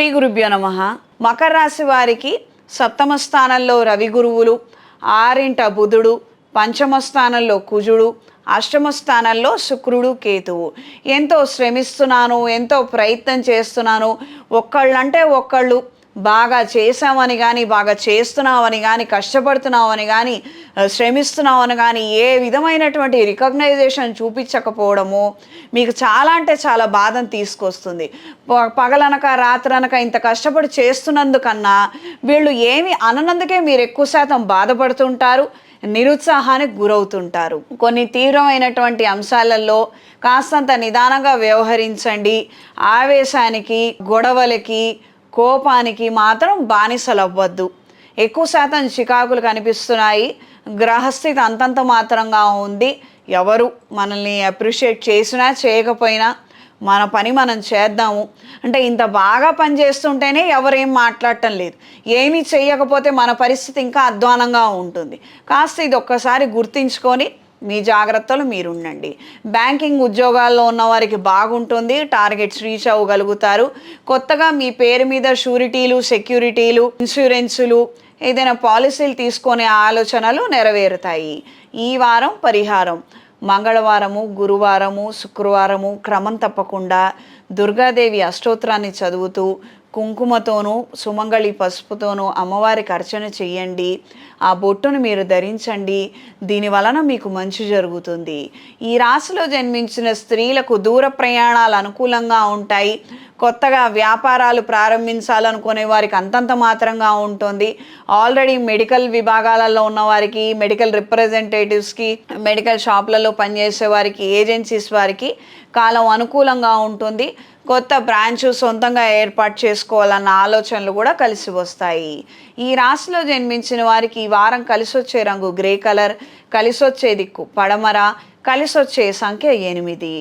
శ్రీ గురుభ్యో నమః. మకర రాశి వారికి సప్తమ స్థానంలో రవి గురువులు, ఆరింట బుధుడు, పంచమ స్థానంలో కుజుడు, అష్టమ స్థానంలో శుక్రుడు, కేతువు. ఎంతో శ్రమిస్తున్నాను, ఎంతో ప్రయత్నం చేస్తున్నాను, ఒకళ్ళంటే ఒకళ్ళు బాగా చేసామని కానీ, బాగా చేస్తున్నామని కానీ, కష్టపడుతున్నామని కానీ, శ్రమిస్తున్నామని కానీ ఏ విధమైనటువంటి రికగ్నైజేషన్ చూపించకపోవడము మీకు చాలా అంటే చాలా బాధను తీసుకొస్తుంది. పగలనక రాత్రనక ఇంత కష్టపడి చేస్తున్నందుకన్నా వీళ్ళు ఏమి అననందుకే మీరు ఎక్కువ శాతం బాధపడుతుంటారు, నిరుత్సాహానికి గురవుతుంటారు. కొన్ని తీవ్రమైనటువంటి అంశాలలో కాస్తంత నిదానంగా వ్యవహరించండి. ఆవేశానికి, గొడవలకి, కోపానికి మాత్రం బానిసలవ్వద్దు. ఎక్కువ శాతం చికాకులు కనిపిస్తున్నాయి. గ్రహస్థితి అంతంత మాత్రంగా ఉంది. ఎవరు మనల్ని అప్రిషియేట్ చేసినా చేయకపోయినా మన పని మనం చేద్దాము అంటే ఇంత బాగా పనిచేస్తుంటేనే ఎవరేం మాట్లాడటం లేదు. ఏమీ చేయకపోతే మన పరిస్థితి ఇంకా అధ్వానంగా ఉంటుంది. కాస్త ఇది ఒక్కసారి గుర్తించుకొని మీ జాగ్రత్తలు మీరుండండి. బ్యాంకింగ్ ఉద్యోగాల్లో ఉన్న వారికి బాగుంటుంది. టార్గెట్స్ రీచ్ అవ్వగలుగుతారు. కొత్తగా మీ పేరు మీద షూరిటీలు, సెక్యూరిటీలు, ఇన్సూరెన్సులు, ఏదైనా పాలసీలు తీసుకునే ఆలోచనలు నెరవేరుతాయి. ఈ వారం పరిహారం: మంగళవారము, గురువారము, శుక్రవారము క్రమం తప్పకుండా దుర్గాదేవి అష్టోత్తరాన్ని చదువుతూ కుంకుమతోనూ సుమంగళి పసుపుతోనూ అమ్మవారికి అర్చన చెయ్యండి. ఆ బొట్టును మీరు ధరించండి. దీని వలన మీకు మంచి జరుగుతుంది. ఈ రాశిలో జన్మించిన స్త్రీలకు దూర ప్రయాణాలు అనుకూలంగా ఉంటాయి. కొత్తగా వ్యాపారాలు ప్రారంభించాలనుకునే వారికి అంతంత మాత్రంగా ఉంటుంది. ఆల్రెడీ మెడికల్ విభాగాలలో ఉన్న వారికి, మెడికల్ రిప్రజెంటేటివ్స్కి, మెడికల్ షాప్లలో పనిచేసే వారికి, ఏజెన్సీస్ వారికి కాలం అనుకూలంగా ఉంటుంది. కొత్త బ్రాంచ్ సొంతంగా ఏర్పాటు చేసుకోవాలన్న ఆలోచనలు కూడా కలిసి వస్తాయి. ఈ రాశిలో జన్మించిన వారికి ఈ వారం కలిసి వచ్చే రంగు గ్రే కలర్, కలిసి వచ్చే దిక్కు పడమర, కలిసి వచ్చే సంఖ్య 8.